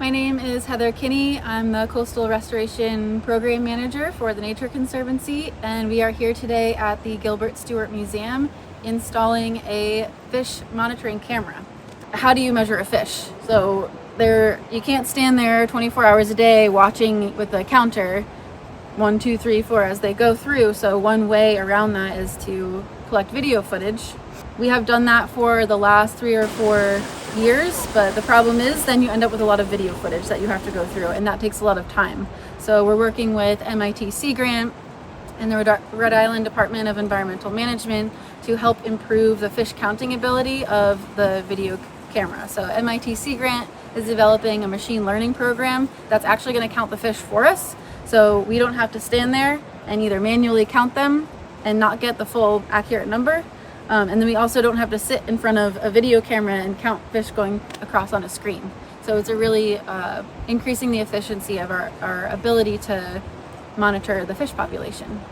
My name is Heather Kinney. I'm the Coastal Restoration Program Manager for the Nature Conservancy, and we are here today at the Gilbert Stuart Museum installing a fish monitoring camera. How do you measure a fish? So you can't stand there 24 hours a day watching with the counter 1, 2, 3, 4 as they go through. So one way around that is to collect video footage. We have done that for the last 3 or 4 years, but the problem is then you end up with a lot of video footage that you have to go through, and that takes a lot of time. So we're working with MIT Sea Grant and the Rhode Island Department of Environmental Management to help improve the fish counting ability of the video camera. So MIT Sea Grant is developing a machine learning program that's actually going to count the fish for us, so we don't have to stand there and either manually count them and not get the full accurate number. And then we also don't have to sit in front of a video camera and count fish going across on a screen. So it's a really increasing the efficiency of our ability to monitor the fish population.